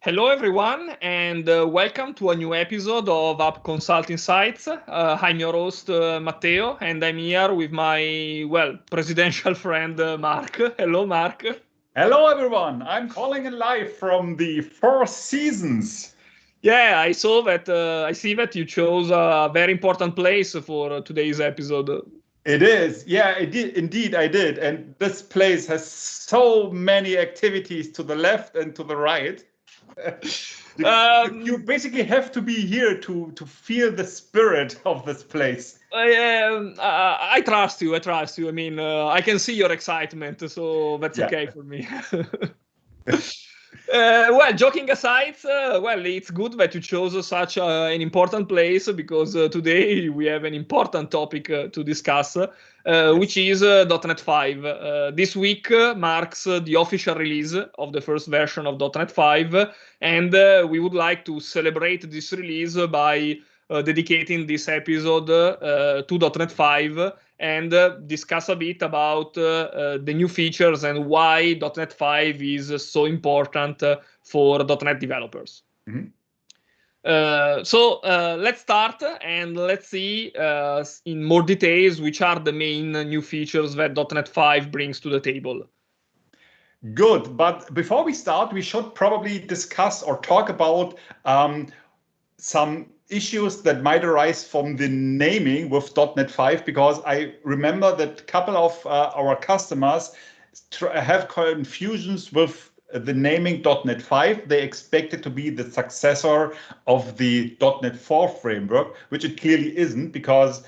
Hello, everyone, and welcome to a new episode of App Consulting Sites. I'm your host, Matteo, and I'm here with my, presidential friend, Marc. Hello, Marc. Hello, everyone. I'm calling in live from the Four Seasons. Yeah, I saw that. I see that you chose a very important place for today's episode. It is. Yeah, indeed, I did. And this place has so many activities to the left and to the right. You basically have to be here to feel the spirit of this place. I trust you. I trust you. I mean, I can see your excitement, so that's okay for me. Joking aside, it's good that you chose such an important place because today we have an important topic to discuss, which is .NET 5. This week marks the official release of the first version of .NET 5, and we would like to celebrate this release by dedicating this episode to .NET 5 and discuss a bit about the new features and why .NET 5 is so important for .NET developers. Mm-hmm. Let's start and let's see in more details which are the main new features that .NET 5 brings to the table. Good, but before we start, we should probably discuss or talk about some issues that might arise from the naming with .NET 5, because I remember that a couple of our customers have confusions with the naming .NET 5. They expect it to be the successor of the .NET 4 framework, which it clearly isn't, because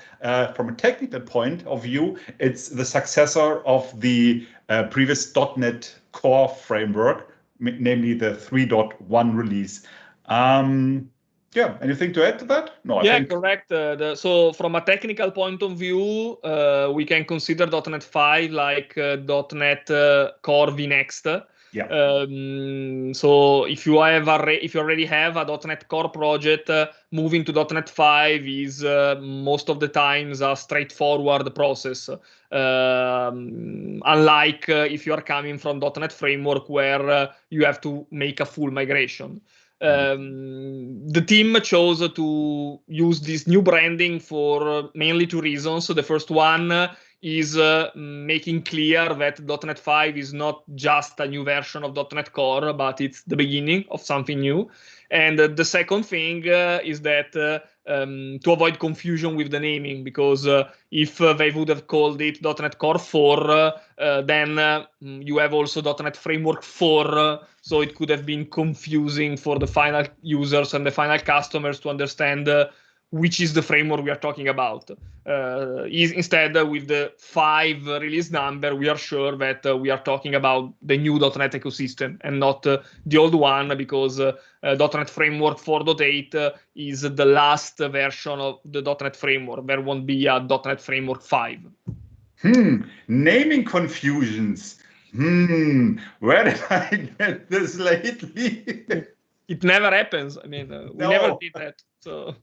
from a technical point of view, it's the successor of the previous .NET Core framework, namely the 3.1 release. Yeah, anything to add to that? No, I think correct. So from a technical point of view, we can consider .NET 5 like .NET Core vNext. Yeah. So if you already have a .NET Core project, moving to .NET 5 is most of the times a straightforward process. Unlike if you are coming from .NET Framework, where you have to make a full migration. The team chose to use this new branding for mainly two reasons. So the first one is making clear that .NET 5 is not just a new version of .NET Core, but it's the beginning of something new. And the second thing is that to avoid confusion with the naming, because if they would have called it .NET Core 4, then you have also .NET Framework 4, so it could have been confusing for the final users and the final customers to understand which is the framework we are talking about. Instead, with the 5 release number, we are sure that we are talking about the new .NET ecosystem and not the old one, because .NET Framework 4.8 is the last version of the .NET Framework. There won't be a .NET Framework 5. Naming confusions. Where did I get this lately? It never happens. I mean, we never did that. So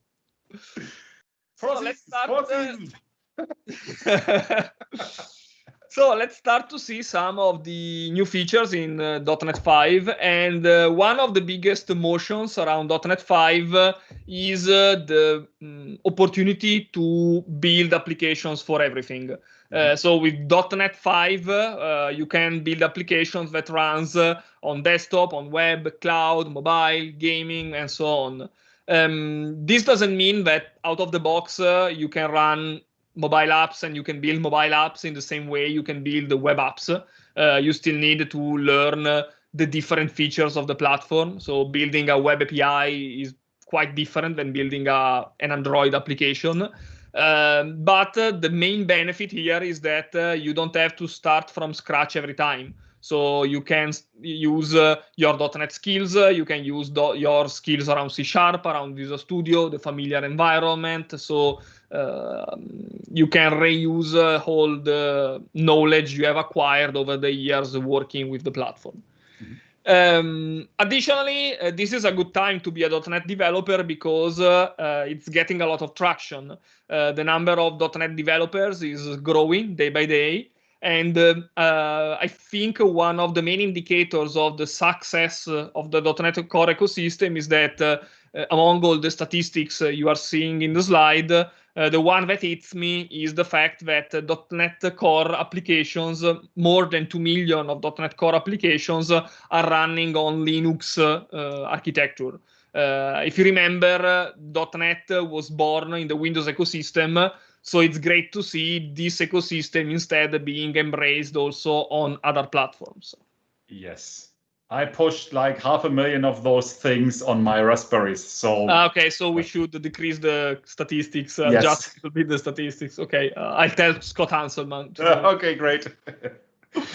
let's start. So let's start to see some of the new features in .NET 5. And one of the biggest emotions around .NET 5 is the opportunity to build applications for everything. So with .NET 5, you can build applications that runs on desktop, on web, cloud, mobile, gaming, and so on. This doesn't mean that out of the box you can run mobile apps and you can build mobile apps in the same way you can build the web apps. You still need to learn the different features of the platform. So building a web API is quite different than building an Android application. But the main benefit here is that you don't have to start from scratch every time. So you can use your .NET skills, you can use your skills around C#, around Visual Studio, the familiar environment. So you can reuse all the knowledge you have acquired over the years working with the platform. Additionally, this is a good time to be a .NET developer because it's getting a lot of traction. The number of .NET developers is growing day by day. And I think one of the main indicators of the success of the .NET Core ecosystem is that among all the statistics you are seeing in the slide, the one that hits me is the fact that .NET Core applications, more than 2 million of .NET Core applications are running on Linux architecture. If you remember, .NET was born in the Windows ecosystem, so it's great to see this ecosystem instead being embraced also on other platforms. Yes. I pushed like 500,000 of those things on my Raspberries. So okay, so we should decrease the statistics, yes. just a little bit the statistics. Okay, I'll tell Scott Hanselman. Okay, great.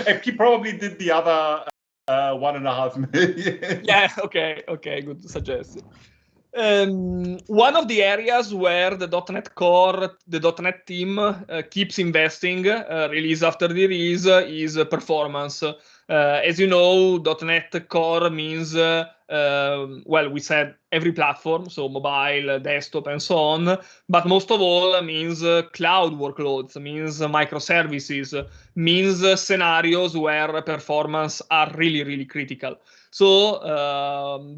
And he probably did the other 1.5 million. Yeah, okay, good suggestion. One of the areas where the .NET Core, the .NET team keeps investing release after release is performance. As you know, .NET Core means, well, we said every platform, so mobile, desktop, and so on, but most of all means cloud workloads, means microservices, means scenarios where performance are really, really critical. So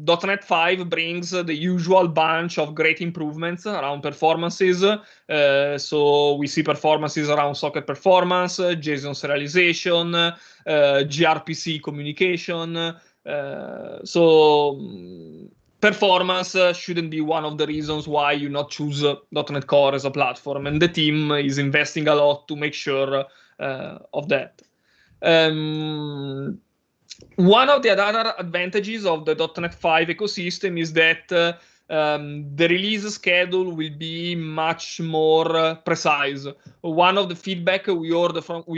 .NET 5 brings the usual bunch of great improvements around performances. So we see performances around socket performance, JSON serialization, gRPC communication. So performance shouldn't be one of the reasons why you not choose .NET Core as a platform, and the team is investing a lot to make sure of that. One of the other advantages of the .NET 5 ecosystem is that the release schedule will be much more precise. One of the feedback we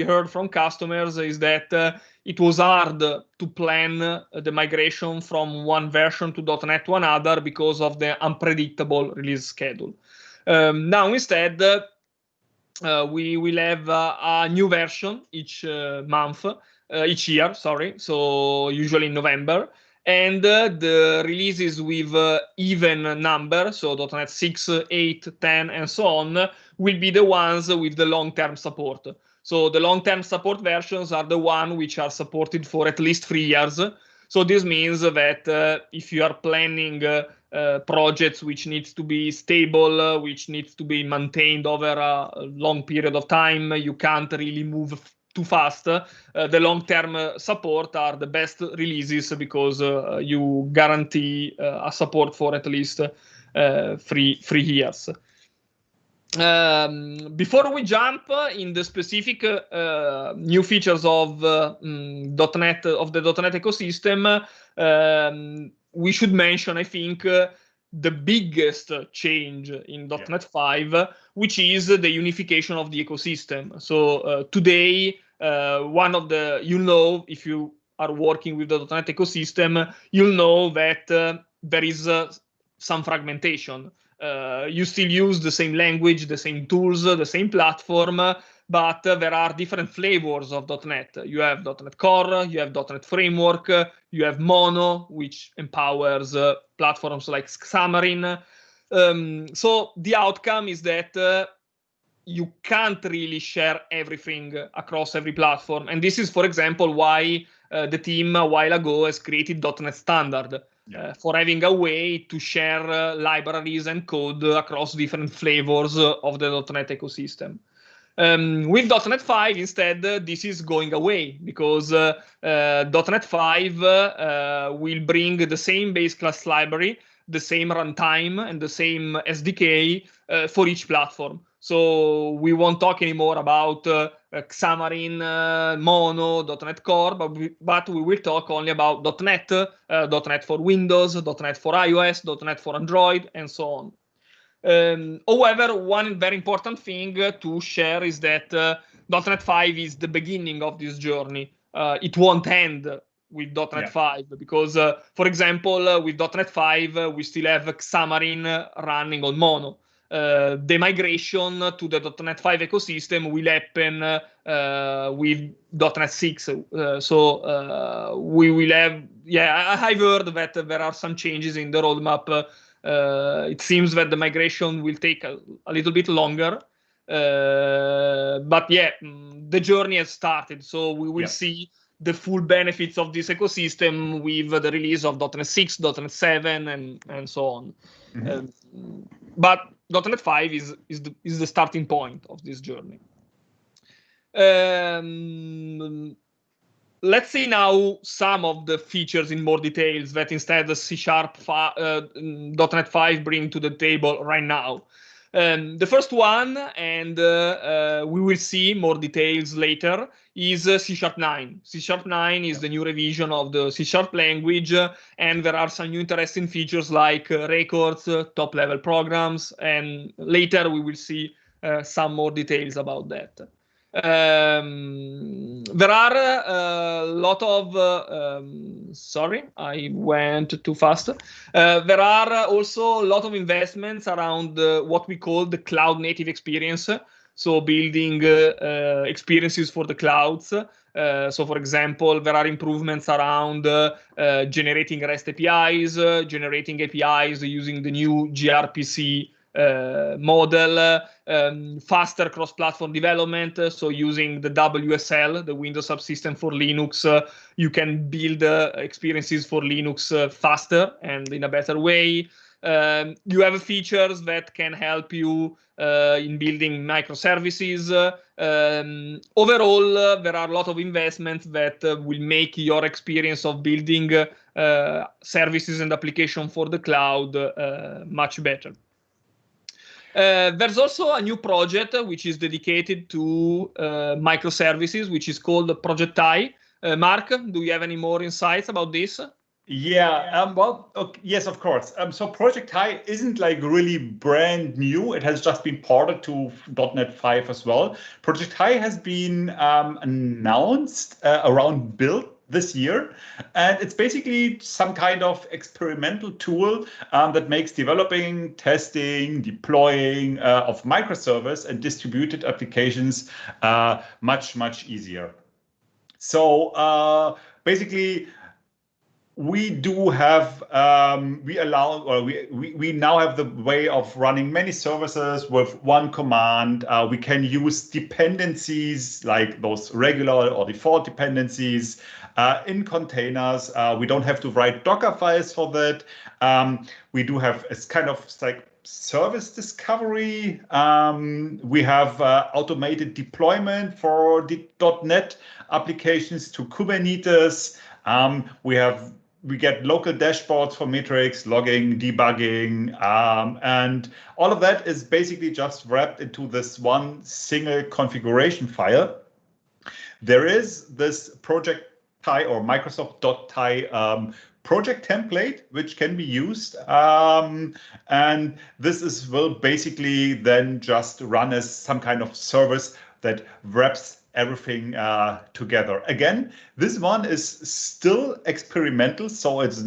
heard from customers is that it was hard to plan the migration from one version to .NET to another because of the unpredictable release schedule. Now instead, we will have a new version each year, sorry, so usually in November, and the releases with even number, so .NET 6, 8, 10, and so on, will be the ones with the long-term support. So the long-term support versions are the ones which are supported for at least 3 years. So this means that if you are planning projects which needs to be stable, which needs to be maintained over a long period of time, you can't really move too fast. The long-term support are the best releases because you guarantee a support for at least 3 years. Before we jump in the specific new features of .NET, of the .NET ecosystem, we should mention, I think, the biggest change in .NET 5, which is the unification of the ecosystem. So today, one of the, if you are working with the .NET ecosystem, you'll know that there is some fragmentation. You still use the same language, the same tools, the same platform, but there are different flavors of .NET. You have .NET Core, you have .NET Framework, you have Mono, which empowers platforms like Xamarin. So the outcome is that you can't really share everything across every platform. And this is, for example, why the team a while ago has created .NET Standard. For having a way to share libraries and code across different flavors of the .NET ecosystem. With .NET 5, instead, this is going away because .NET 5 will bring the same base class library, the same runtime, and the same SDK for each platform. So we won't talk anymore about Xamarin, Mono, .NET Core, but we will talk only about .NET, .NET for Windows, .NET for iOS, .NET for Android, and so on. However, one very important thing to share is that .NET 5 is the beginning of this journey. It won't end with .NET 5 because, for example, with .NET 5, we still have Xamarin running on Mono. The migration to the .NET 5 ecosystem will happen with .NET 6. So we will have, I've heard that there are some changes in the roadmap. It seems that the migration will take a little bit longer. But yeah, the journey has started, so we will see the full benefits of this ecosystem with the release of .NET 6, .NET 7, and so on. But .NET 5 is the starting point of this journey. Let's see now some of the features in more details that instead the C# .NET 5 bring to the table right now. The first one, and we will see more details later, is C#9. C#9 is the new revision of the C# language, and there are some new interesting features like records, top-level programs, and later we will see some more details about that. There are a lot of sorry, I went too fast. There are also a lot of investments around what we call the cloud native experience, so building experiences for the clouds. So for example, there are improvements around generating REST APIs, generating APIs using the new gRPC model, faster cross-platform development. So using the WSL, the Windows Subsystem for Linux, you can build experiences for Linux faster and in a better way. You have features that can help you in building microservices. Overall, there are a lot of investments that will make your experience of building services and application for the cloud much better. There's also a new project which is dedicated to microservices, which is called Project I. Marc, do you have any more insights about this? Yeah, well, okay, yes, of course. So Project I isn't like really brand new. It has just been ported to .NET 5 as well. Project I has been announced around build this year, and it's basically some kind of experimental tool that makes developing, testing, deploying of microservice and distributed applications much easier. So basically, we do have we now have the way of running many services with one command. We can use dependencies like those regular or default dependencies in containers. We don't have to write Docker files for that. We do have it's kind of like service discovery. We have automated deployment for the .NET applications to Kubernetes. We get local dashboards for metrics, logging, debugging, and all of that is basically just wrapped into this one single configuration file. There is this Project .NET or Microsoft.NET project template which can be used, and this will basically then just run as some kind of service that wraps everything together. Again, this one is still experimental, so it's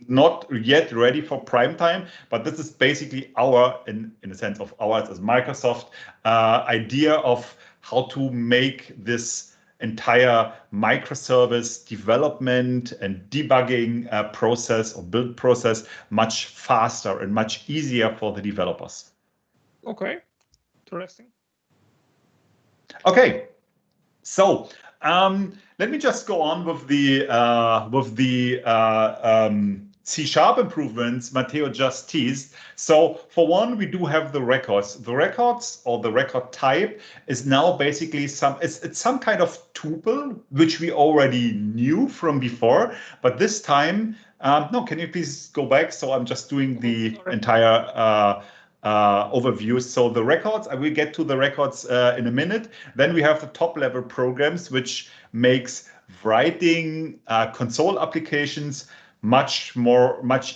not yet ready for prime time, but this is basically our, in a sense of ours as Microsoft, idea of how to make this entire microservice development and debugging process or build process much faster and much easier for the developers. Okay, interesting. Okay. So let me just go on with the C# improvements Matteo just teased. So for one, we do have the records. The records or the record type is now basically it's some kind of tuple which we already knew from before, but this time no. Can you please go back? So I'm just doing the entire overview. So the records, I will get to the records in a minute. Then we have the top level programs, which makes writing console applications much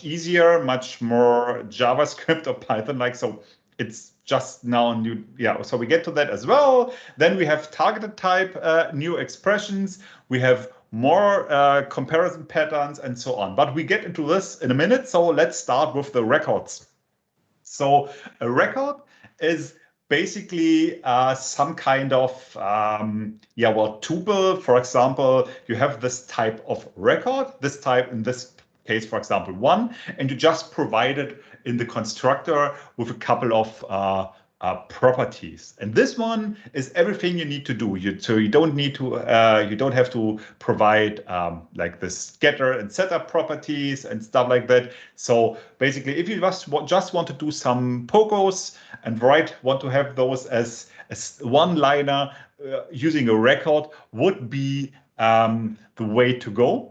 easier, much more JavaScript or Python like. So it's just now new. Yeah, so we get to that as well. Then we have targeted type, new expressions. We have more comparison patterns and so on. But we get into this in a minute. So let's start with the records. So a record is basically some kind of tuple. For example, you have this type of record, this type in this case, for example, 1, and you just provide it in the constructor with a couple of properties, and this one is everything you need to do. So you don't need to, you don't have to provide like the scatter and setup properties and stuff like that. So basically, if you just want to do some pokos and want to have those as one-liner using a record would be the way to go.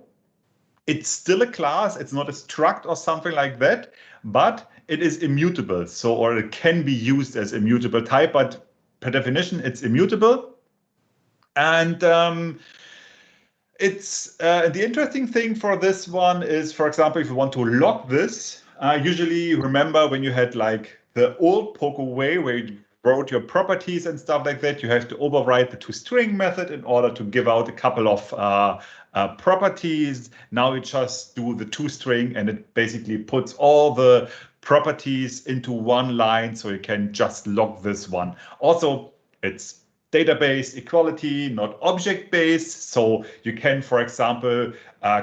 It's still a class. It's not a struct or something like that, but it is immutable. So, or it can be used as immutable type, but per definition, it's immutable. And it's the interesting thing for this one is, for example, if you want to log this, usually remember when you had like the old Poco way where you wrote your properties and stuff like that, you have to override the toString method in order to give out a couple of properties. Now you just do the toString and it basically puts all the properties into one line, so you can just log this one. Also, it's database equality, not object-based. So you can, for example,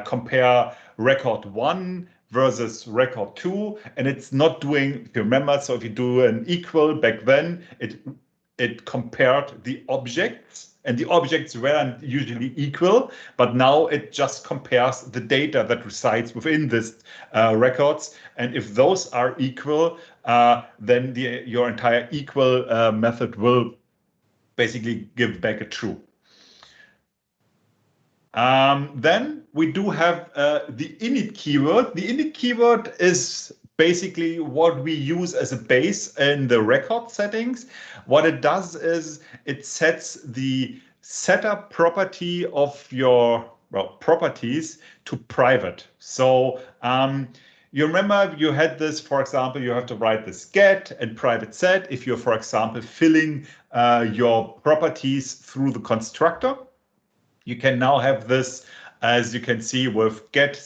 compare record 1 versus record 2, and it's not doing, if you remember, so if you do an equal back then, it compared the objects, and the objects weren't usually equal, but now it just compares the data that resides within this records. And if those are equal, then your entire equal method will basically give back a true. Then we do have the init keyword. The init keyword is basically what we use as a base in the record settings. What it does is it sets the setup property of your properties to private. So you remember you had this, for example, you have to write this get and private set if you're, for example, filling your properties through the constructor. You can now have this, as you can see, with get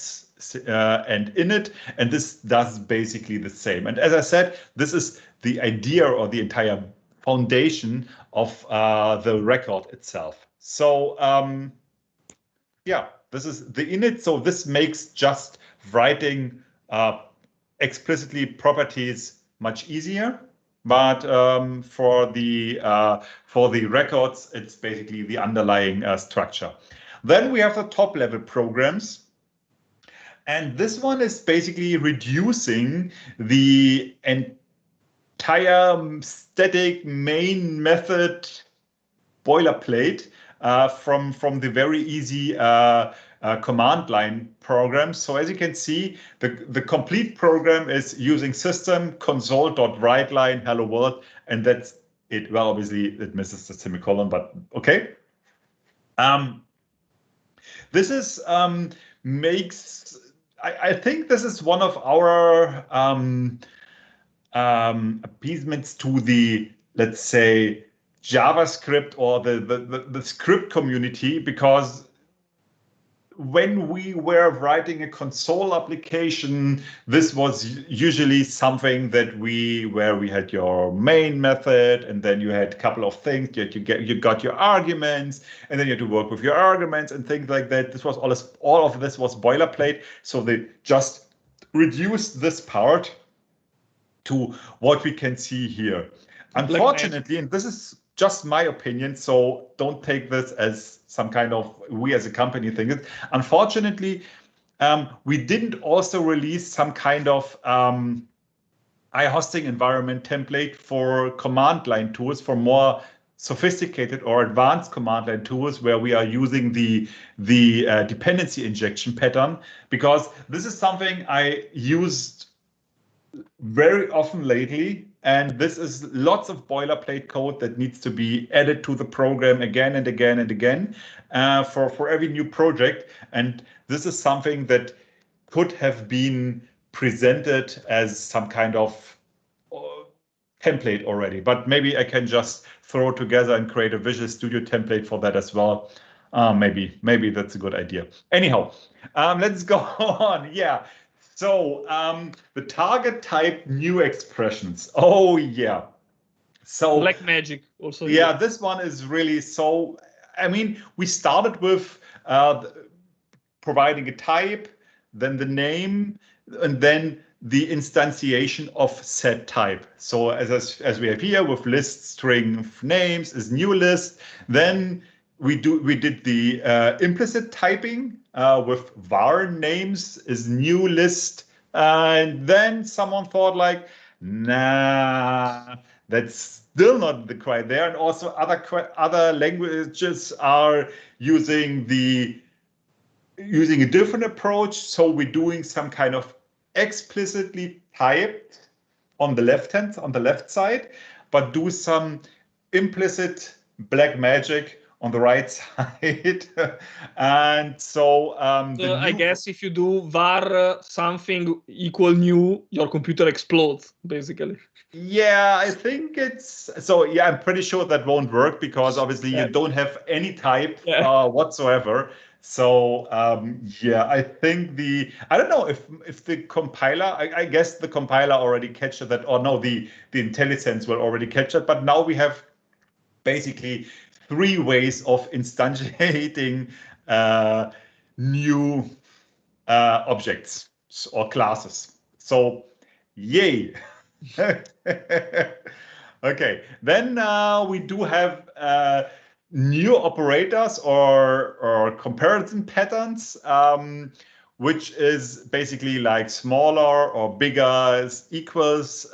and init, and this does basically the same. And as I said, this is the idea or the entire foundation of the record itself. So yeah, this is the init. So this makes just writing explicitly properties much easier. But for the records, it's basically the underlying structure. Then we have the top level programs. And this one is basically reducing the entire static main method boilerplate from the very easy command line programs. So as you can see, the complete program is using system console.writeline hello world, and that's it. Well, obviously it misses the semicolon, but okay. This is I think this is one of our appeasements to the, let's say, JavaScript or the script community, because when we were writing a console application, this was usually something that where we had your main method, and then you had a couple of things. You got your arguments, and then you had to work with your arguments and things like that. This was all of this was boilerplate. So they just reduced this part to what we can see here. Unfortunately, and this is just my opinion, so don't take this as some kind of we as a company think it. Unfortunately, we didn't also release some kind of iHosting environment template for command line tools, for more sophisticated or advanced command line tools where we are using the dependency injection pattern, because this is something I used very often lately. And this is lots of boilerplate code that needs to be added to the program again and again and again for every new project. And this is something that could have been presented as some kind of template already. But maybe I can just throw it together and create a Visual Studio template for that as well. Maybe that's a good idea. Anyhow, let's go on. Yeah. So the target type new expressions. Oh, yeah. So like magic also. Yeah, here. This one is really so. I mean, we started with providing a type, then the name, and then the instantiation of set type. So as we have here with list string of names is new list, then we did the implicit typing with var names is new list, and then someone thought like, nah, that's still not the criteria. And also other languages are using a different approach. So we're doing some kind of explicitly typed on the left side, but do some implicit black magic on the right side. And so I guess if you do var something equal new, your computer explodes, basically. Yeah, I think it's so. Yeah, I'm pretty sure that won't work because obviously you don't have any type whatsoever. So yeah, I think I don't know if the compiler. I guess the compiler already captured that, or no, the IntelliSense will already capture it. But now we have basically 3 ways of instantiating new objects or classes. So yay. Okay, then we do have new operators or comparison patterns, which is basically like smaller or bigger is equals.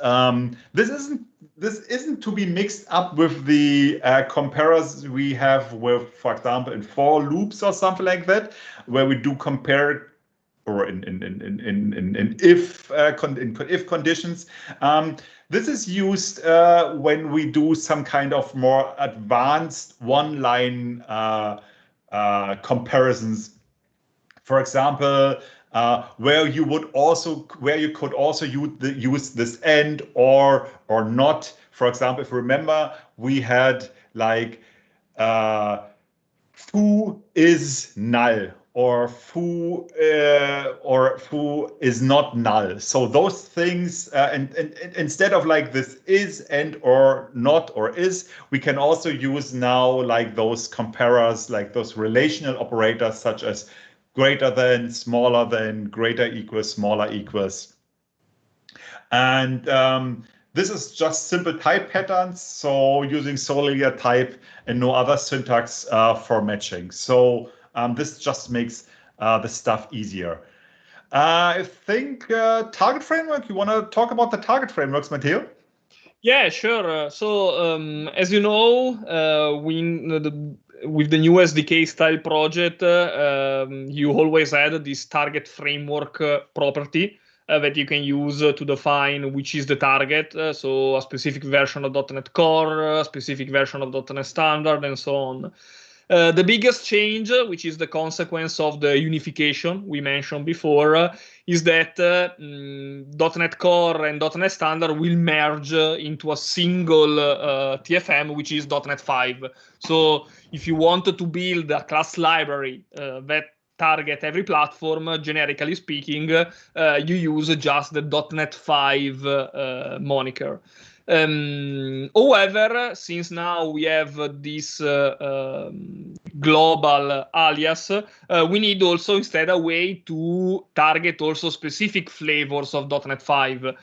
This isn't to be mixed up with the comparators we have with, for example, in for loops or something like that, where we do compare or in if conditions. This is used when we do some kind of more advanced one-line comparisons. For example, where you could also use this and or not. For example, if you remember, we had like foo is null or foo is not null. So those things, and instead of like this is and or not or is, we can also use now like those comparers, like those relational operators such as greater than, smaller than, greater equals, smaller equals. And this is just simple type patterns, so using solely a type and no other syntax for matching. So this just makes the stuff easier. I think target framework, you want to talk about the target frameworks, Matteo? Yeah, sure. So as you know, with the new SDK style project, you always add this target framework property that you can use to define which is the target. So a specific version of .NET Core, a specific version of .NET Standard, and so on. The biggest change, which is the consequence of the unification we mentioned before, is that .NET Core and .NET Standard will merge into a single TFM, which is .NET 5. So if you want to build a class library that target every platform, generically speaking, you use just the .NET 5 moniker. However, since now we have this global alias, we need also instead a way to target also specific flavors of .NET 5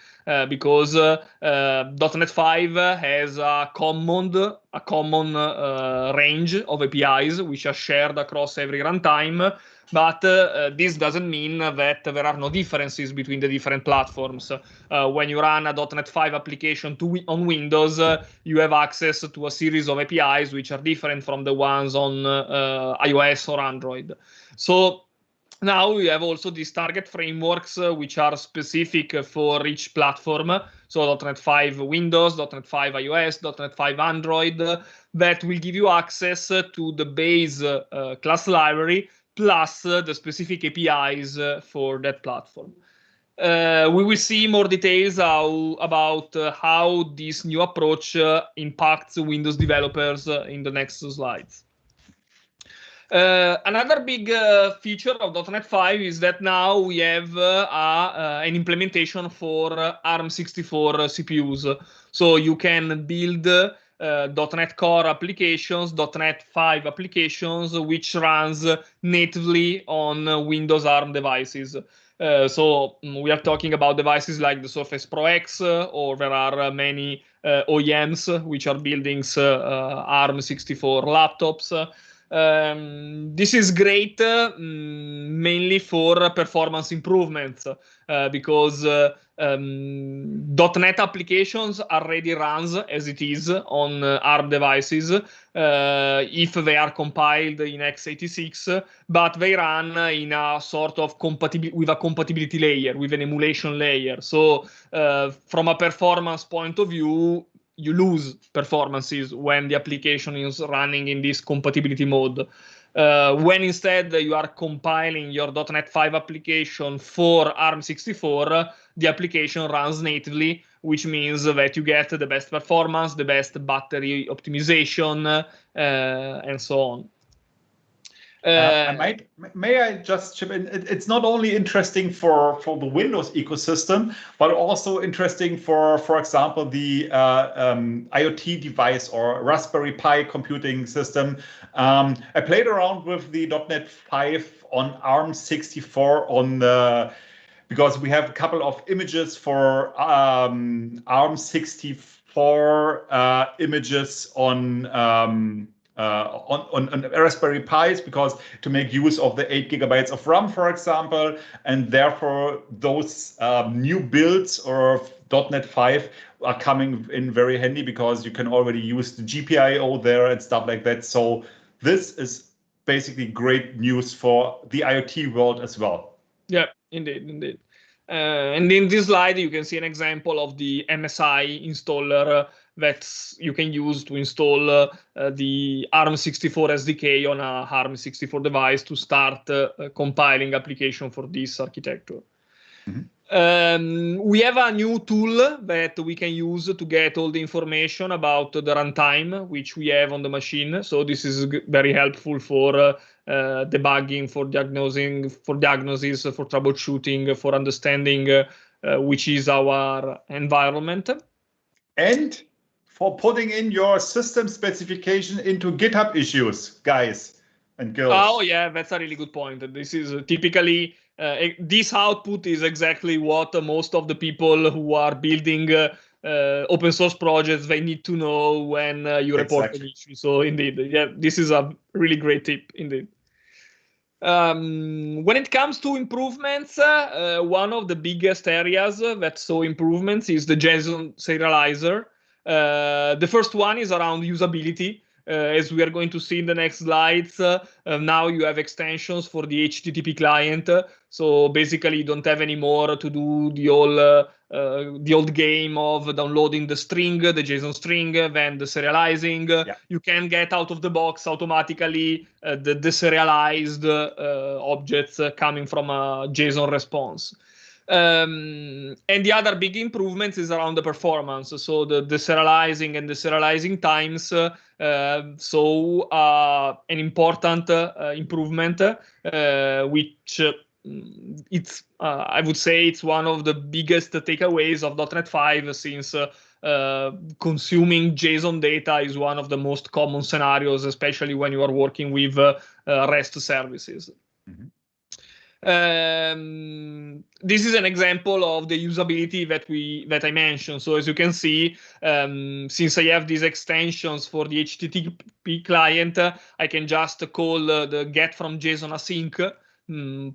because .NET 5 has a common range of APIs which are shared across every runtime. But this doesn't mean that there are no differences between the different platforms. When you run a .NET 5 application on Windows, you have access to a series of APIs which are different from the ones on iOS or Android. So now we have also these target frameworks which are specific for each platform. So .NET 5 Windows, .NET 5 iOS, .NET 5 Android, that will give you access to the base class library plus the specific APIs for that platform. We will see more details about how this new approach impacts Windows developers in the next slides. Another big feature of .NET 5 is that now we have an implementation for ARM64 CPUs. So you can build .NET Core applications, .NET 5 applications, which runs natively on Windows ARM devices. So we are talking about devices like the Surface Pro X, or there are many OEMs which are building ARM64 laptops. This is great mainly for performance improvements because .NET applications already runs as it is on ARM devices if they are compiled in x86, but they run in a sort of with a compatibility layer, with an emulation layer. So from a performance point of view, you lose performances when the application is running in this compatibility mode. When instead you are compiling your .NET 5 application for ARM64, the application runs natively, which means that you get the best performance, the best battery optimization, and so on. May I just chip in? It's not only interesting for the Windows ecosystem, but also interesting for example, the IoT device or Raspberry Pi computing system. I played around with the .NET 5 on ARM64 because we have a couple of images for ARM64 images on Raspberry Pis, because to make use of the 8 GB of RAM, for example, and therefore those new builds of .NET 5 are coming in very handy because you can already use the GPIO there and stuff like that. So this is basically great news for the IoT world as well. Yeah, indeed. And in this slide, you can see an example of the MSI installer that you can use to install the ARM64 SDK on a ARM64 device to start compiling application for this architecture. We have a new tool that we can use to get all the information about the runtime which we have on the machine. So this is very helpful for debugging, for diagnosis, for troubleshooting, for understanding which is our environment. And for putting in your system specification into GitHub issues, guys and girls. Oh yeah, that's a really good point. This is typically this output is exactly what most of the people who are building open source projects, they need to know when you report an issue. So indeed, yeah, this is a really great tip indeed. When it comes to improvements, one of the biggest areas that saw improvements is the JsonSerializer. The first one is around usability. As we are going to see in the next slides, now you have extensions for the HTTP client. So basically, you don't have anymore to do the old game of downloading the string, the JSON string, then the serializing. Yeah. You can get out of the box automatically the deserialized objects coming from a JSON response. And the other big improvements is around the performance. So the deserializing and deserializing times. So an important improvement, which it's I would say it's one of the biggest takeaways of .NET 5, since consuming JSON data is one of the most common scenarios, especially when you are working with REST services. This is an example of the usability that I mentioned. So as you can see, since I have these extensions for the HTTP client, I can just call the get from JSON async,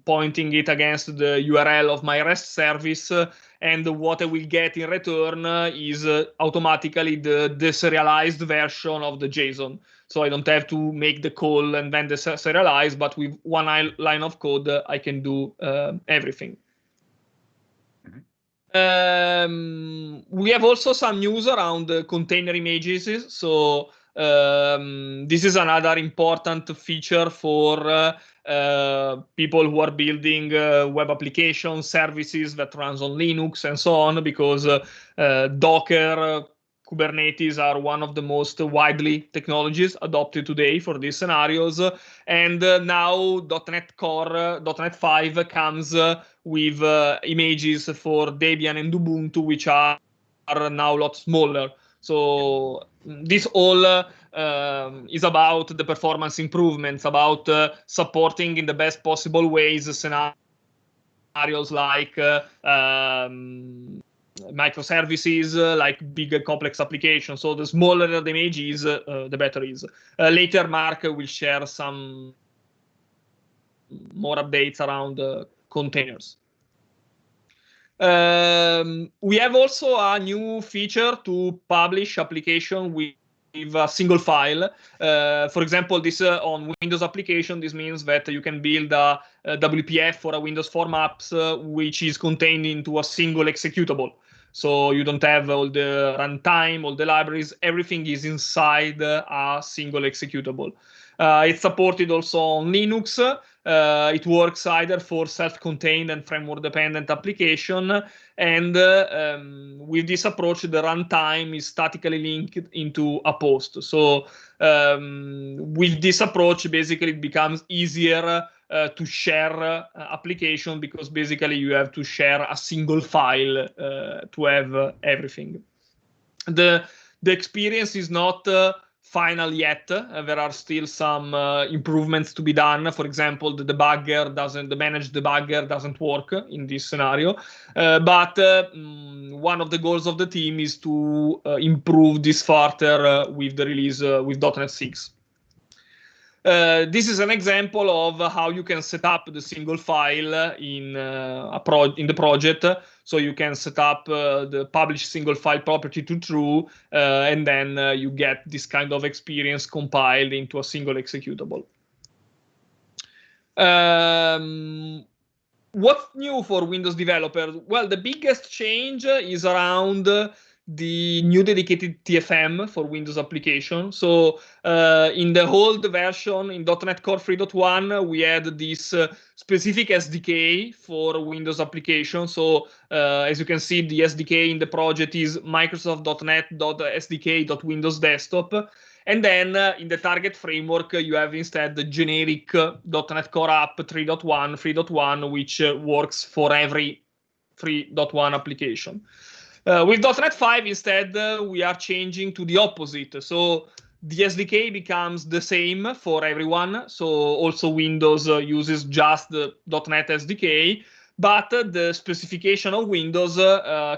pointing it against the URL of my REST service, and what I will get in return is automatically the deserialized version of the JSON. So I don't have to make the call and then deserialize, but with one line of code, I can do everything. We have also some news around container images. So this is another important feature for people who are building web applications, services that runs on Linux and so on, because Docker, Kubernetes are one of the most widely technologies adopted today for these scenarios. And now .NET Core, .NET 5 comes with images for Debian and Ubuntu, which are now a lot smaller. So this all is about the performance improvements, about supporting in the best possible ways scenarios scenarios like microservices, like big complex applications. So the smaller the image is, the better it is. Later, Marc will share some more updates around containers. We have also a new feature to publish application with a single file. For example, this on Windows application, this means that you can build a WPF for a Windows Form apps, which is contained into a single executable. So you don't have all the runtime, all the libraries, everything is inside a single executable. It's supported also on Linux. It works either for self-contained and framework-dependent application, and with this approach, the runtime is statically linked into a post. So with this approach, basically, it becomes easier to share application, because basically you have to share a single file to have everything. The experience is not final yet. There are still some improvements to be done. For example, the managed debugger doesn't work in this scenario. But one of the goals of the team is to improve this further with the release with .NET 6. This is an example of how you can set up the single file in the project. So you can set up the publish single file property to true, and then you get this kind of experience compiled into a single executable. What's new for Windows developers? Well, the biggest change is around the new dedicated TFM for Windows application. So in the old version, in .NET Core 3.1, we had this specific SDK for Windows application. So as you can see, the SDK in the project is Microsoft.NET.SDK.Windows Desktop. And then in the target framework, you have instead the generic .NET Core App 3.1, which works for every 3.1 application. With .NET 5, instead, we are changing to the opposite. So the SDK becomes the same for everyone. So also Windows uses just the .NET SDK, but the specification of Windows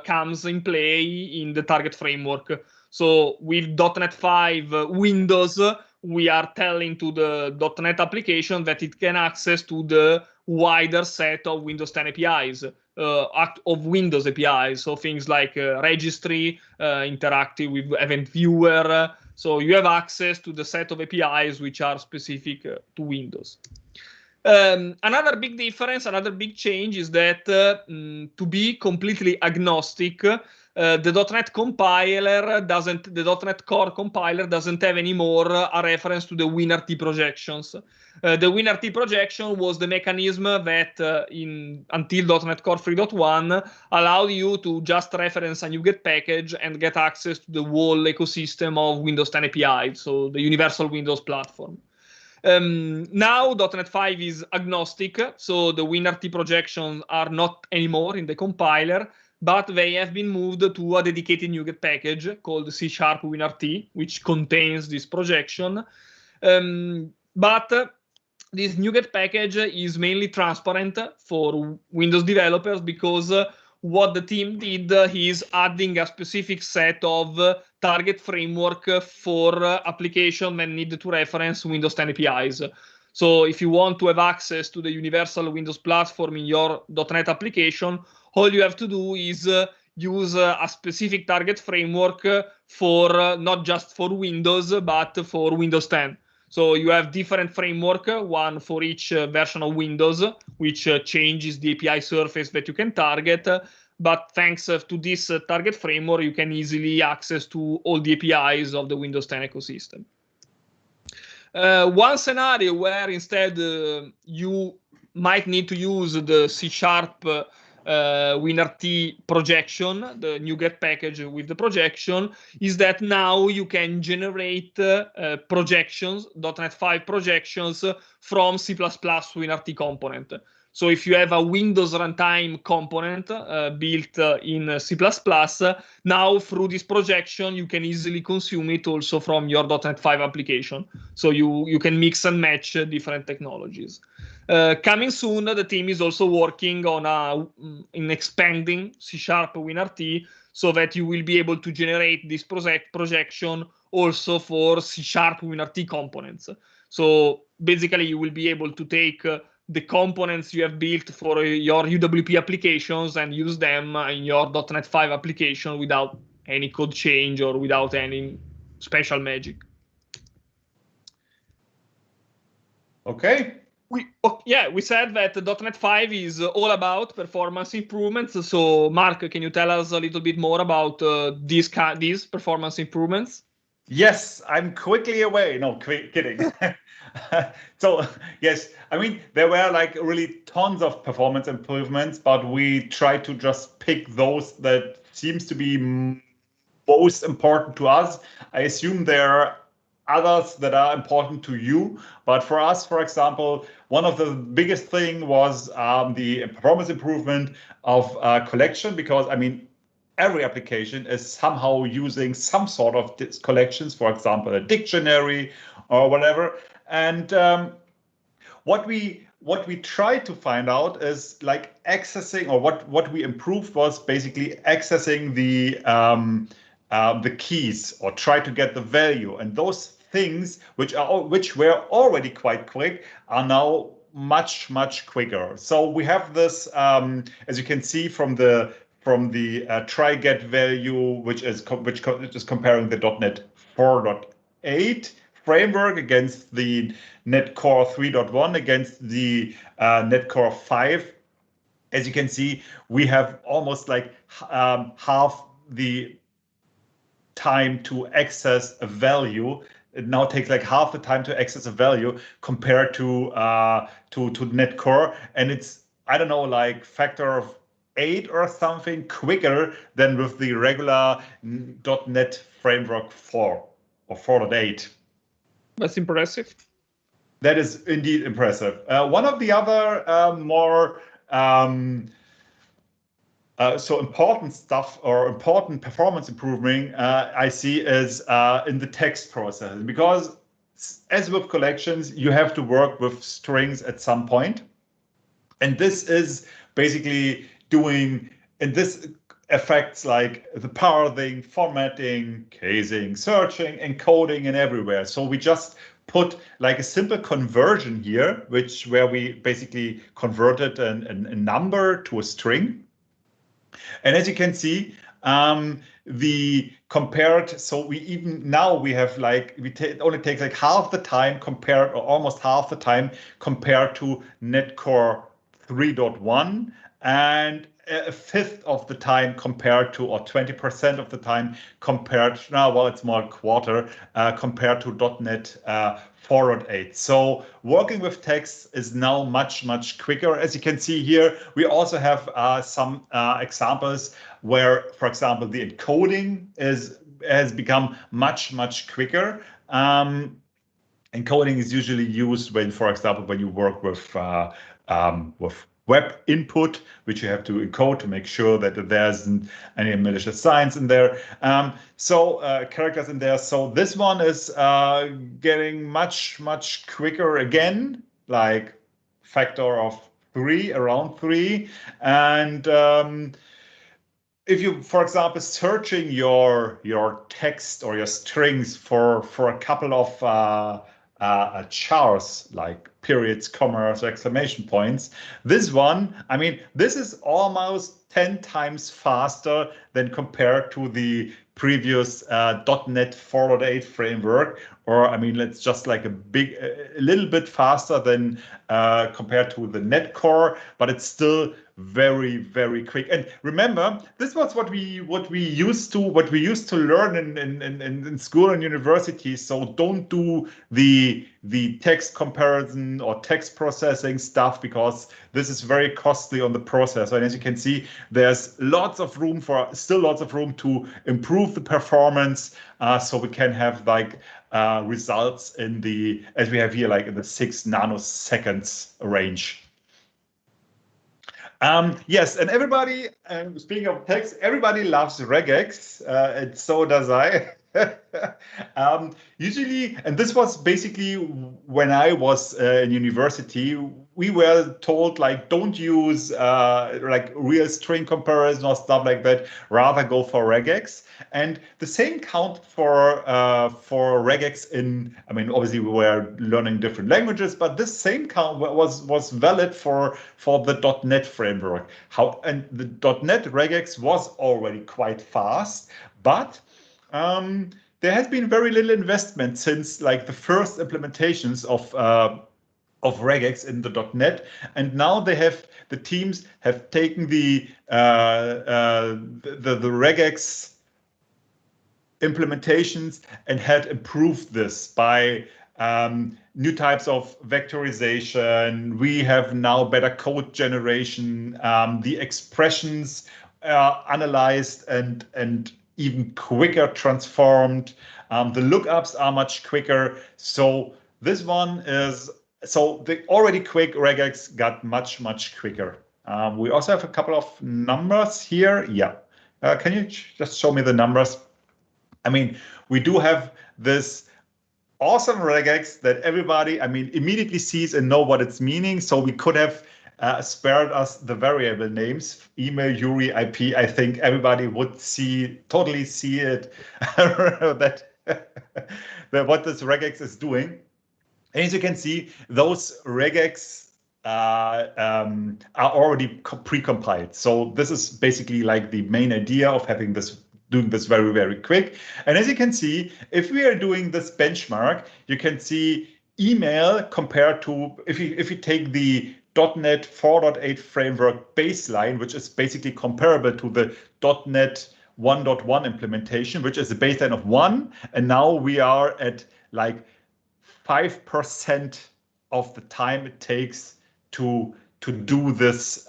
comes in play in the target framework. So with .NET 5 Windows, we are telling to the .NET application that it can access to the wider set of Windows 10 APIs, of Windows APIs. So things like registry, interactive with event viewer. So you have access to the set of APIs which are specific to Windows. Another big difference, another big change is that to be completely agnostic, the .NET compiler the .NET Core compiler doesn't have anymore a reference to the WinRT projections. The WinRT projection was the mechanism that until .NET Core 3.1 allowed you to just reference a NuGet package and get access to the whole ecosystem of Windows 10 API, so the universal Windows platform. Now .NET 5 is agnostic, so the WinRT projections are not anymore in the compiler, but they have been moved to a dedicated NuGet package called C# WinRT, which contains this projection. But this NuGet package is mainly transparent for Windows developers, because what the team did is adding a specific set of target framework for application that need to reference Windows 10 APIs. So if you want to have access to the universal Windows platform in your .NET application, all you have to do is use a specific target framework for not just for Windows, but for Windows 10. So you have different framework, one for each version of Windows, which changes the API surface that you can target. But thanks to this target framework, you can easily access to all the APIs of the Windows 10 ecosystem. One scenario where instead you might need to use the C# WinRT projection, the NuGet package with the projection, is that now you can generate projections, .NET 5 projections from C++ WinRT component. So if you have a Windows Runtime component built in C++, now through this projection, you can easily consume it also from your .NET 5 application. So you can mix and match different technologies. Coming soon, the team is also working on in expanding C# WinRT so that you will be able to generate this projection also for C# WinRT components. So basically, you will be able to take the components you have built for your UWP applications and use them in your .NET 5 application without any code change or without any special magic. Okay. We said that .NET 5 is all about performance improvements. So, Mark, can you tell us a little bit more about these performance improvements? Yes, I'm quickly away. No, kidding. So yes, I mean, there were like really tons of performance improvements, but we tried to just pick those that seems to be most important to us. I assume there are others that are important to you, but for us, for example, one of the biggest thing was the performance improvement of collection, because I mean, every application is somehow using some sort of collections, for example, a dictionary or whatever. And what we tried to find out is like accessing, or what we improved was basically accessing the keys, or try to get the value, and those things which were already quite quick are now much quicker. So we have this, as you can see from the try get value, which is comparing the .NET 4.8 framework against the .NET Core 3.1 against the .NET Core 5. As you can see, we have almost like half the time to access a value. It now takes like half the time to access a value compared to .NET Core, and it's, I don't know, like factor of 8 or something quicker than with the regular .NET Framework 4 or 4.8. That's impressive. That is indeed impressive. One of the other more so important stuff, or important performance improvement I see is in the text process, because as with collections, you have to work with strings at some point. And this is basically doing, and this affects like the parsing, formatting, casing, searching, encoding, and everywhere. So we just put like a simple conversion here, where we basically converted a number to a string. And as you can see, the compared, so we even now we have like, it only takes like half the time compared, or almost half the time compared to .NET Core 3.1, and a fifth of the time compared to, or 20% of the time compared, now, well, it's more a quarter, compared to .NET 4.8. So working with text is now much quicker. As you can see here, we also have some examples where, for example, the encoding has become much quicker. Encoding is usually used when, for example, when you work with web input, which you have to encode to make sure that there isn't any malicious signs in there. Characters in there. So this one is getting much quicker again, like factor of 3, around 3. And if you, for example, searching your text or your strings for a couple of chars, like periods, commas, exclamation points, this one, I mean, this is almost 10 times faster than compared to the previous .NET 4.8 framework, or I mean, it's just like a little bit faster than compared to the .NET Core, but it's still very quick. And remember, this was what we used to learn in school and university. So don't do the text comparison or text processing stuff, because this is very costly on the processor. And as you can see, there's still lots of room to improve the performance, so we can have like results in the, as we have here, like in the 6 nanoseconds range. Yes, and everybody, speaking of text, everybody loves regex, and so does I. Usually, and this was basically when I was in university, we were told like don't use like real string comparison or stuff like that. Rather go for regex. And the same count for regex in. I mean, obviously we were learning different languages, but this same count was valid for the .NET framework. And the .NET regex was already quite fast, but there has been very little investment since like the first implementations of regex in the .NET, and now the teams have taken the regex implementations and had improved this by new types of vectorization. We have now better code generation. The expressions are analyzed and even quicker transformed. The lookups are much quicker. So this one is, so the already quick regex got much quicker. We also have a couple of numbers here. Yeah. Can you just show me the numbers? I mean, we do have this awesome regex that everybody, I mean, immediately sees and know what it's meaning. So we could have spared us the variable names, email, URI, IP. I think everybody would totally see it, that what this regex is doing. And as you can see, those regex are already pre-compiled. So this is basically like the main idea of having this, doing this very quick. And as you can see, if we are doing this benchmark, you can see email compared to, if you take the .NET 4.8 framework baseline, which is basically comparable to the .NET 1.1 implementation, which is a baseline of 1. And now we are at like 5% of the time it takes to do this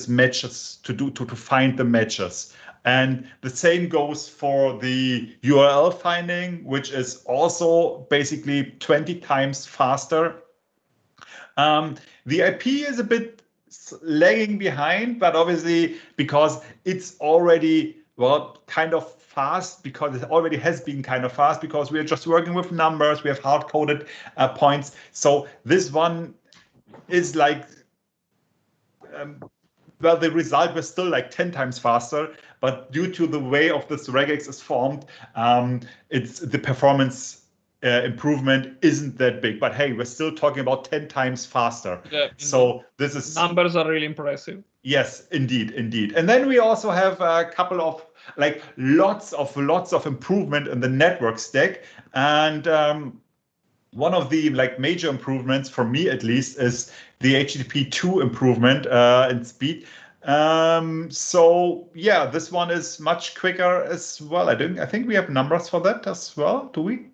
matches, to find the matches. And the same goes for the URL finding, which is also basically 20 times faster. The IP is a bit lagging behind, but obviously because it's already, well, kind of fast, because it already has been kind of fast, because we are just working with numbers, we have hard-coded points. So this one is like, well, the result was still like 10 times faster, but due to the way of this regex is formed, it's the performance improvement isn't that big. But hey, we're still talking about 10 times faster. Yeah, so this is, numbers are really impressive. Yes, indeed. And then we also have a couple of like lots of improvement in the network stack. And one of the like major improvements for me at least is the HTTP2 improvement in speed. So yeah, this one is much quicker as well. I think we have numbers for that as well. Do we?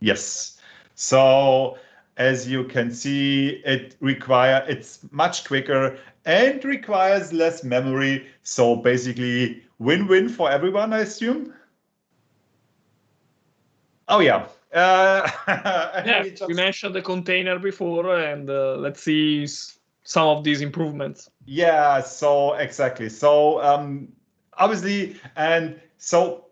Yes. So as you can see, it's much quicker and requires less memory. So basically win-win for everyone, I assume. Oh yeah. Yeah, we mentioned the container before, and let's see some of these improvements. Yeah, so exactly. So obviously, and so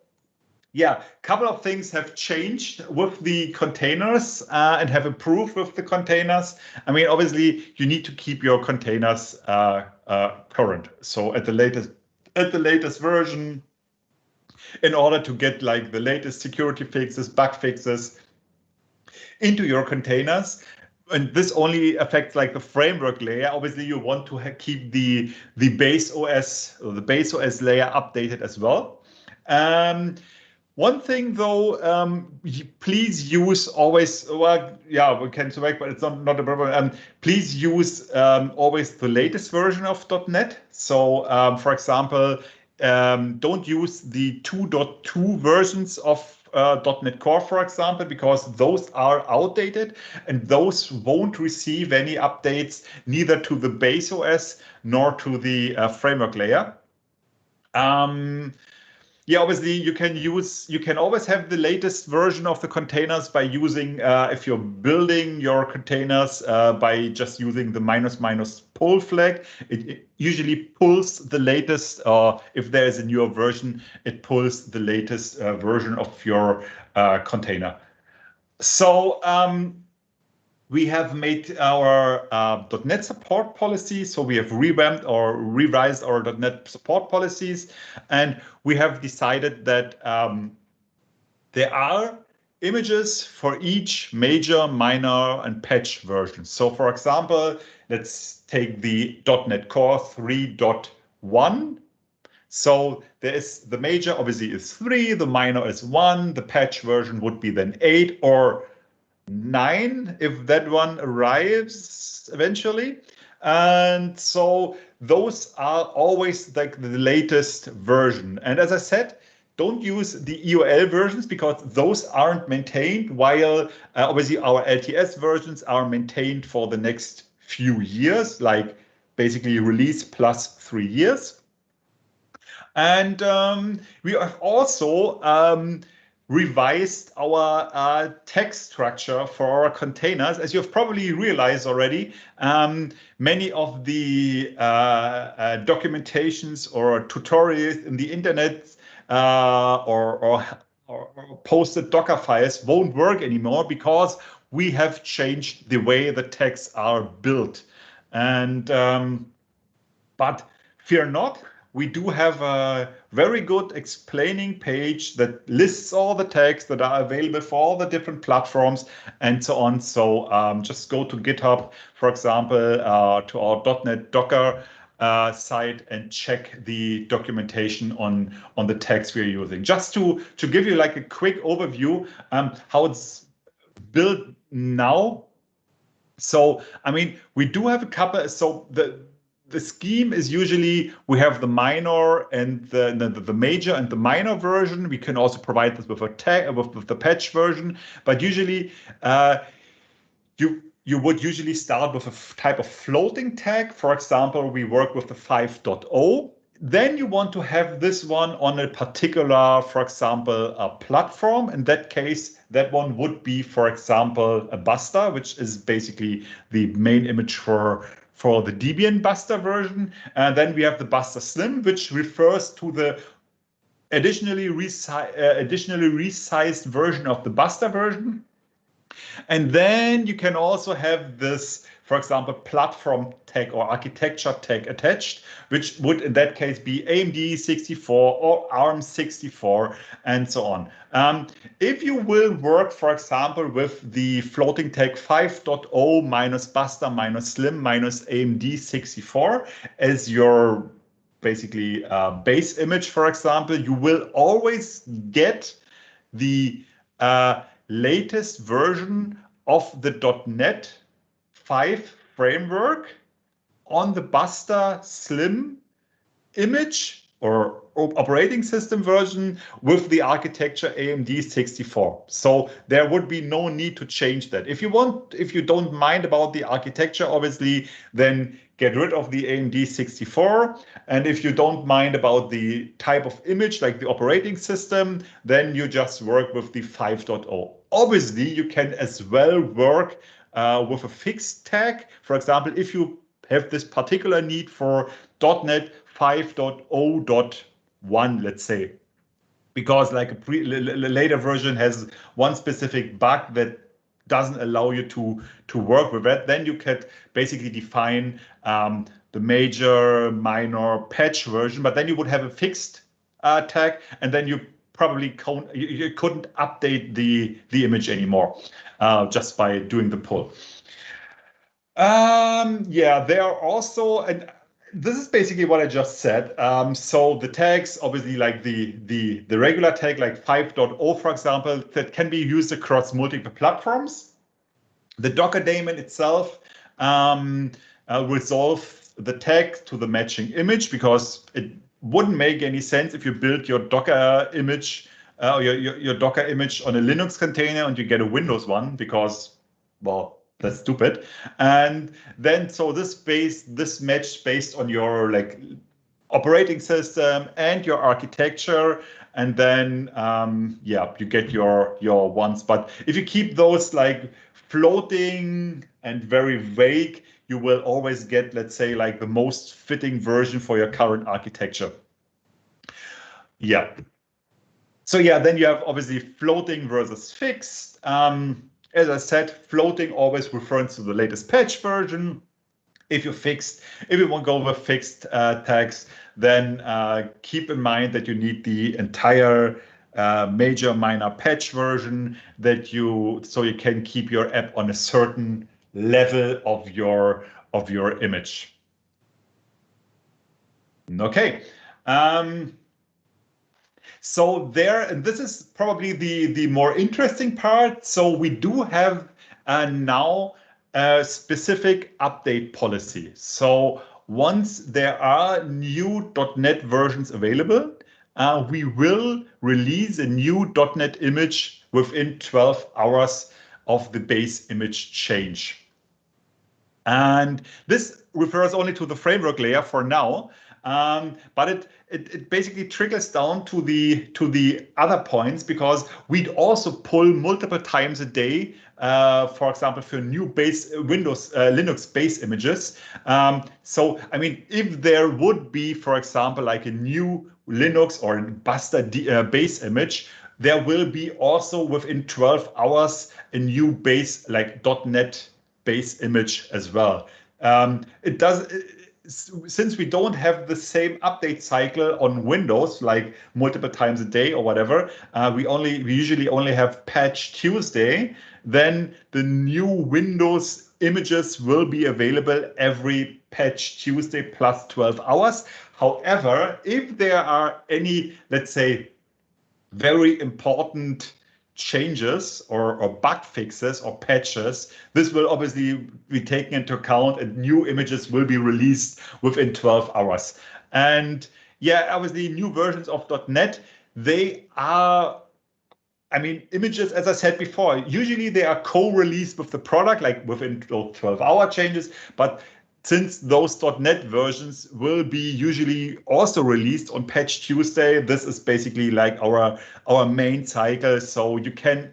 yeah, a couple of things have changed with the containers and have improved with the containers. I mean, obviously, you need to keep your containers current. So at the latest version, in order to get like the latest security fixes, bug fixes into your containers. And this only affects like the framework layer. Obviously, you want to keep the base OS or the base OS layer updated as well. One thing though, please use always, well, yeah, we can select, but it's not a problem. Please use always the latest version of .NET. So for example, don't use the 2.2 versions of .NET Core, for example, because those are outdated and those won't receive any updates neither to the base OS nor to the framework layer. Yeah, obviously you can always have the latest version of the containers by using, if you're building your containers by just using the -- pull flag. It usually pulls the latest, or if there is a newer version, it pulls the latest version of your container. So we have made our .NET support policy. So we have revamped or revised our .NET support policies, and we have decided that there are images for each major, minor, and patch version. So for example, let's take the .NET Core 3.1. So there is the major obviously is 3, the minor is 1, the patch version would be then 8 or 9 if that one arrives eventually. And so those are always like the latest version. And as I said, don't use the EOL versions because those aren't maintained, while obviously our LTS versions are maintained for the next few years, like basically release plus 3 years. And we have also revised our text structure for our containers. As you've probably realized already, many of the documentations or tutorials in the internet or posted Docker files won't work anymore because we have changed the way the texts are built. And but fear not, we do have a very good explaining page that lists all the tags that are available for all the different platforms and so on. So just go to GitHub, for example, to our .NET Docker site and check the documentation on the tags we are using. Just to give you like a quick overview how it's built now. So, I mean, we do have a couple. So the scheme is usually we have the minor and the major and the minor version. We can also provide this with a tag with the patch version, but usually you would usually start with a type of floating tag. For example, we work with the 5.0. Then you want to have this one on a particular, for example, a platform. In that case, that one would be, for example, a Buster, which is basically the main image for the Debian Buster version. And then we have the Buster Slim, which refers to the additionally resized version of the Buster version. And then you can also have this, for example, platform tag or architecture tag attached, which would in that case be AMD 64 or ARM 64 and so on. If you will work, for example, with the floating tag 5.0 minus Buster minus Slim minus AMD 64 as your basically base image, for example, you will always get the latest version of the .NET 5 framework on the Buster Slim image or operating system version with the architecture AMD 64. So there would be no need to change that. If you don't mind about the architecture, obviously, then get rid of the AMD 64. And if you don't mind about the type of image, like the operating system, then you just work with the 5.0. Obviously, you can as well work with a fixed tag. For example, if you have this particular need for .NET 5.0.1, let's say, because like a later version has one specific bug that doesn't allow you to work with that, then you could basically define the major, minor, patch version, but then you would have a fixed tag, and then you probably you couldn't update the image anymore just by doing the pull. Yeah, there are also, and this is basically what I just said. So the tags, obviously, like the regular tag, like 5.0, for example, that can be used across multiple platforms. The Docker daemon itself resolve the tag to the matching image, because it wouldn't make any sense if you build your Docker image, your Docker image on a Linux container and you get a Windows one, because, well, that's stupid. And then so this match based on your like operating system and your architecture and then yeah, you get your ones. But if you keep those like floating and very vague, you will always get, let's say, like the most fitting version for your current architecture. Yeah. So yeah, then you have obviously floating versus fixed. As I said, floating always refers to the latest patch version. If you want to go with fixed tags, then keep in mind that you need the entire major minor patch version so you can keep your app on a certain level of your image. Okay. So and this is probably the more interesting part. So we do have now a specific update policy. So once there are new .NET versions available, we will release a new .NET image within 12 hours of the base image change. And this refers only to the framework layer for now, but it basically trickles down to the other points, because we'd also pull multiple times a day, for example, for new Windows Linux base images. So I mean, if there would be, for example, like a new Linux or Buster base image, there will be also within 12 hours a new base like .NET base image as well. Since we don't have the same update cycle on Windows, like multiple times a day or whatever, we usually only have Patch Tuesday. Then the new Windows images will be available every Patch Tuesday plus 12 hours. However, if there are any, let's say, very important changes or bug fixes or patches, this will obviously be taken into account, and new images will be released within 12 hours. And yeah, obviously new versions of .NET, they are, I mean, images, as I said before, usually they are co-released with the product, like within 12-hour changes, but since those .NET versions will be usually also released on Patch Tuesday, this is basically like our main cycle. So you can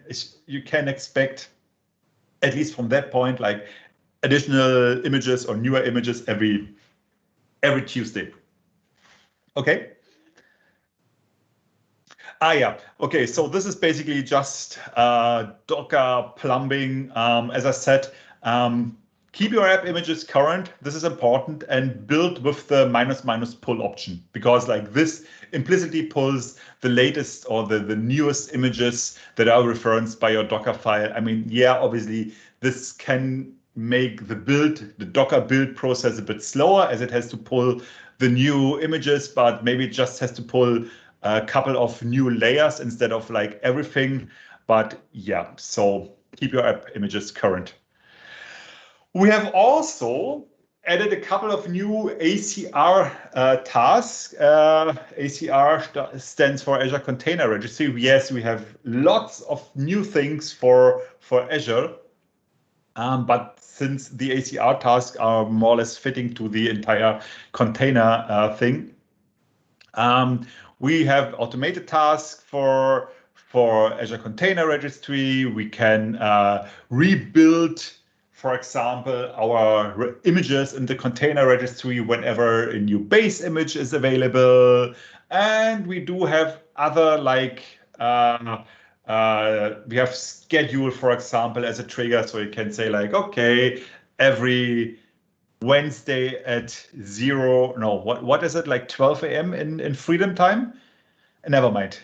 expect, at least from that point, like additional images or newer images every Tuesday. Okay. Yeah. Okay. So this is basically just Docker plumbing. As I said, keep your app images current. This is important, and build with the -- pull option, because like this implicitly pulls the latest or the newest images that are referenced by your Docker file. I mean, yeah, obviously this can make the Docker build process a bit slower, as it has to pull the new images, but maybe it just has to pull a couple of new layers instead of like everything. But yeah, so keep your app images current. We have also added a couple of new ACR tasks. ACR stands for Azure Container Registry. Yes, we have lots of new things for Azure, but since the ACR tasks are more or less fitting to the entire container thing, we have automated tasks for Azure Container Registry. We can rebuild, for example, our images in the container registry whenever a new base image is available. And we do have other, like, we have schedule, for example, as a trigger. So you can say like, okay, every Wednesday at what is it, like 12 a.m. in Freedom Time? Never mind.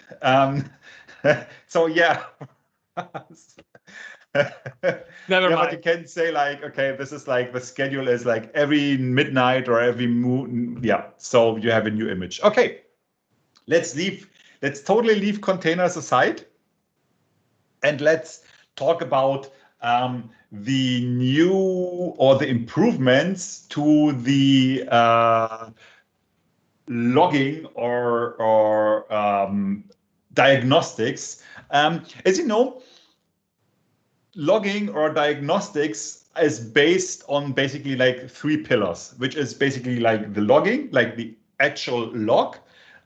So yeah. Never mind. But you can say like, okay, this is like the schedule is like every midnight or every moon. Yeah, so you have a new image. Okay, let's totally leave containers aside, and let's talk about the new or the improvements to the logging or diagnostics. As you know, logging or diagnostics is based on basically like 3 pillars, which is basically like the logging, like the actual log.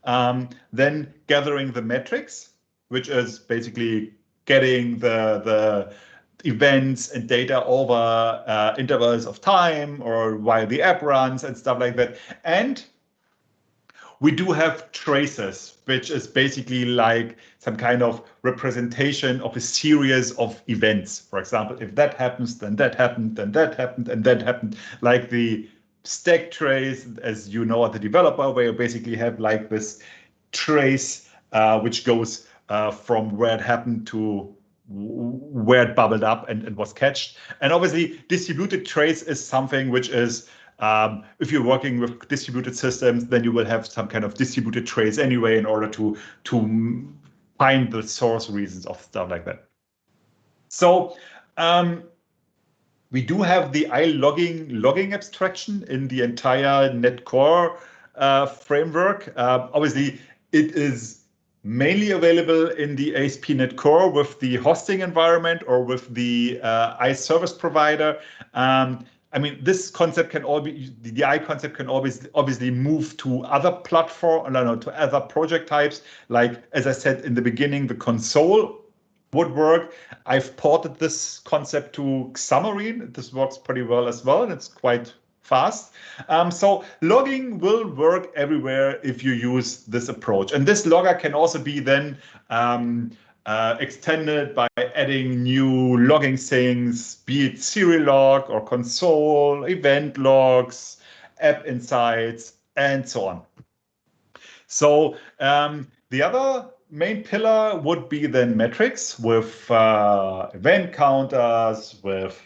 Then gathering the metrics, which is basically getting the events and data over intervals of time or while the app runs and stuff like that. And we do have traces, which is basically like some kind of representation of a series of events. For example, if that happens, then that happened, then that happened, and that happened. Like the stack trace, as you know, as the developer, where you basically have like this trace which goes from where it happened to where it bubbled up and was catched. And obviously, distributed trace is something which is if you're working with distributed systems, then you will have some kind of distributed trace anyway in order to find the source reasons of stuff like that. So we do have the logging abstraction in the entire NetCore framework. Obviously, it is mainly available in the ASP.NET Core with the hosting environment or with the IaaS service provider. I mean, this concept can all be, the DI concept can always obviously move to other platform, to other project types. Like, as I said in the beginning, the console would work. I've ported this concept to Xamarin. This works pretty well as well, and it's quite fast. So logging will work everywhere if you use this approach. And this logger can also be then extended by adding new logging things, be it serial log or console, event logs, app insights, and so on. So the other main pillar would be then metrics with event counters, with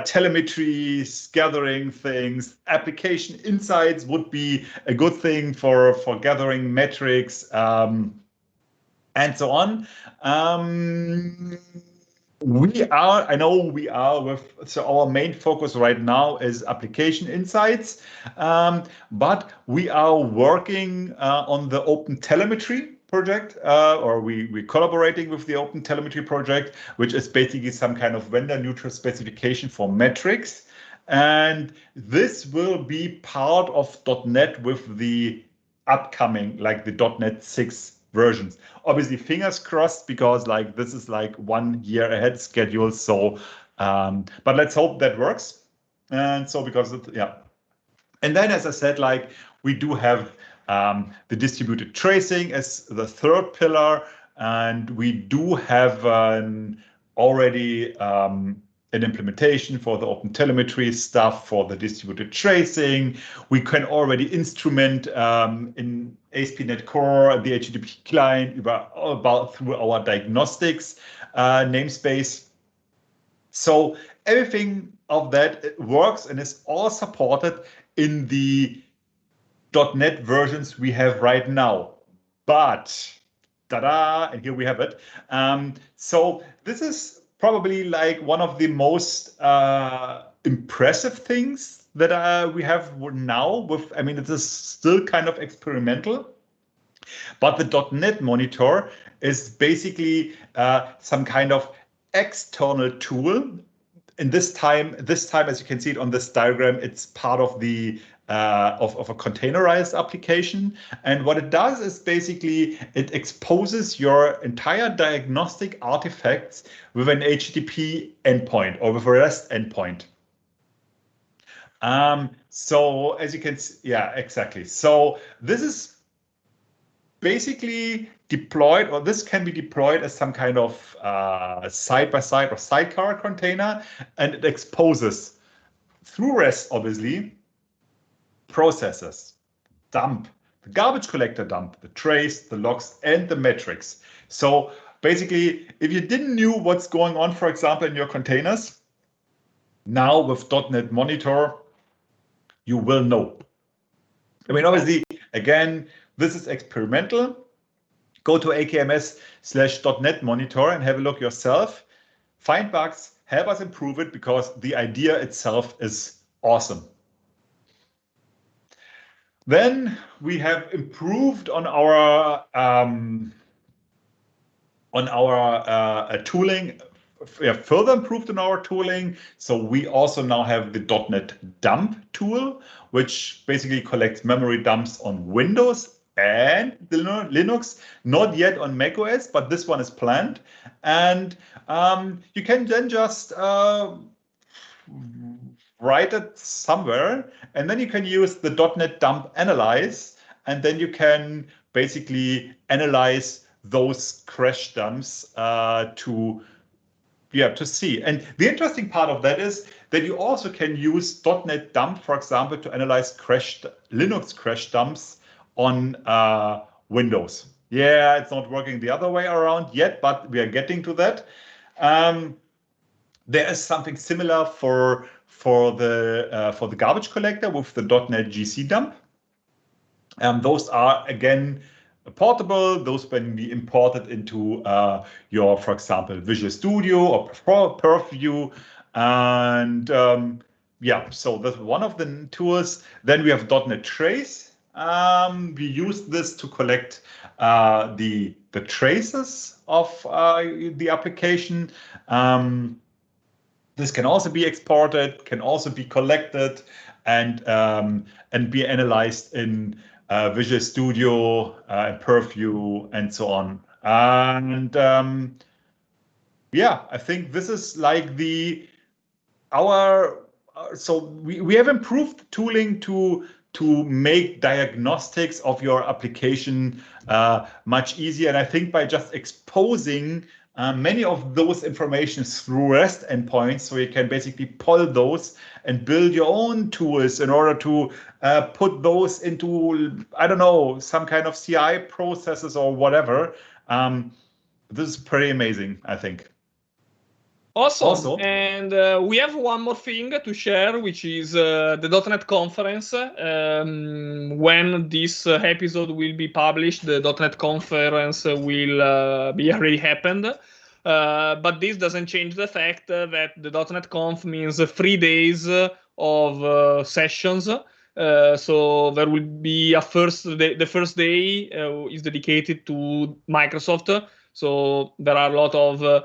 telemetry, gathering things. Application insights would be a good thing for gathering metrics, and so on. I know we are so our main focus right now is application insights, but we are working on the open telemetry project, or we're collaborating with the open telemetry project, which is basically some kind of vendor neutral specification for metrics. And this will be part of .NET with the upcoming, like the .NET 6 versions. Obviously, fingers crossed, because like this is like 1 year ahead schedule. So, but let's hope that works. And so and then, as I said, like we do have the distributed tracing as the third pillar, and we do have already an implementation for the open telemetry stuff for the distributed tracing. We can already instrument in ASP.NET Core the HTTP client through our diagnostics namespace. So everything of that works and is all supported in the .NET versions we have right now. But ta-da, and here we have it. So this is probably like one of the most impressive things that we have now. I mean, it is still kind of experimental, but the dotnet-monitor is basically some kind of external tool. And this time, as you can see it on this diagram, it's part of the of a containerized application. And what it does is basically it exposes your entire diagnostic artifacts with an HTTP endpoint or with a REST endpoint. So as you can see, yeah, exactly. So this is basically deployed, or this can be deployed as some kind of side-by-side or sidecar container, and it exposes through REST, obviously, processes, dump, the garbage collector dump, the trace, the logs, and the metrics. So basically, if you didn't know what's going on, for example, in your containers, now with dotnet-monitor, you will know. I mean, obviously, again, this is experimental. Go to akms/dotnet-monitor and have a look yourself. Find bugs, help us improve it, because the idea itself is awesome. Then we have improved on our tooling further improved in our tooling. So we also now have the .NET dump tool, which basically collects memory dumps on Windows and Linux, not yet on macOS, but this one is planned. And you can then just write it somewhere, and then you can use the .NET dump analyze, and then you can basically analyze those crash dumps to see. And the interesting part of that is that you also can use .NET dump, for example, to analyze Linux crash dumps on Windows. Yeah, it's not working the other way around yet, but we are getting to that. There is something similar for the garbage collector with the .NET GC dump. Those are again portable. Those can be imported into your, for example, Visual Studio or Purview, and so that's one of the tools. Then we have .NET Trace. We use this to collect the traces of the application. This can also be exported, can also be collected, and be analyzed in Visual Studio, Purview, and so on. And I think this is like so we have improved tooling to make diagnostics of your application much easier. And I think by just exposing many of those informations through REST endpoints, so you can basically pull those and build your own tools in order to put those into, I don't know, some kind of CI processes or whatever. This is pretty amazing, I think. Awesome. And we have one more thing to share, which is the .NET conference. When this episode will be published, the .NET conference will be already happened. But this doesn't change the fact that the .NET Conf means 3 days of sessions. So there will be the first day is dedicated to Microsoft. So there are a lot of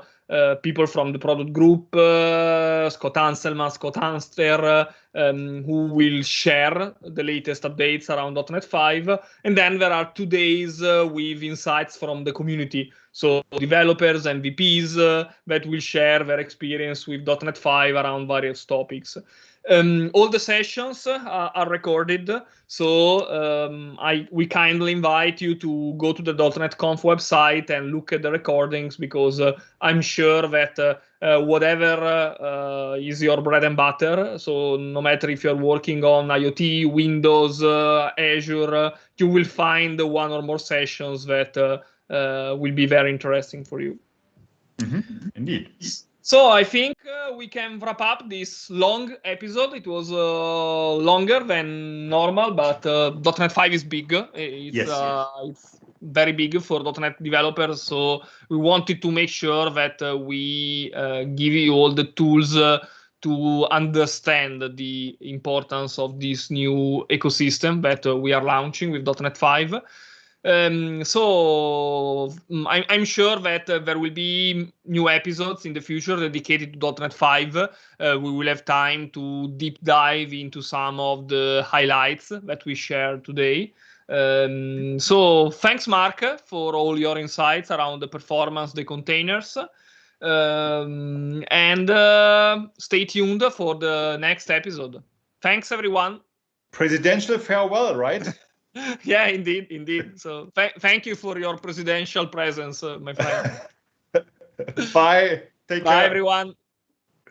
people from the product group, Scott Anselman, Scott Hanster, who will share the latest updates around .NET 5. And then there are 2 days with insights from the community. So developers and VPs that will share their experience with .NET 5 around various topics. All the sessions are recorded, so we kindly invite you to go to the .NET Conf website and look at the recordings, because I'm sure that whatever is your bread and butter, so no matter if you're working on IoT, Windows, Azure, you will find one or more sessions that will be very interesting for you. Mm-hmm. Indeed. So I think we can wrap up this long episode. It was longer than normal, but .NET 5 is big. It's very big for .NET developers. So we wanted to make sure that we give you all the tools to understand the importance of this new ecosystem that we are launching with .NET 5. So I'm sure that there will be new episodes in the future dedicated to .NET 5. We will have time to deep dive into some of the highlights that we shared today. So thanks, Marc, for all your insights around the performance, the containers. And stay tuned for the next episode. Thanks, everyone. Presidential farewell, right? Yeah, indeed. So thank you for your presidential presence, my friend. Bye. Take care. Bye, everyone.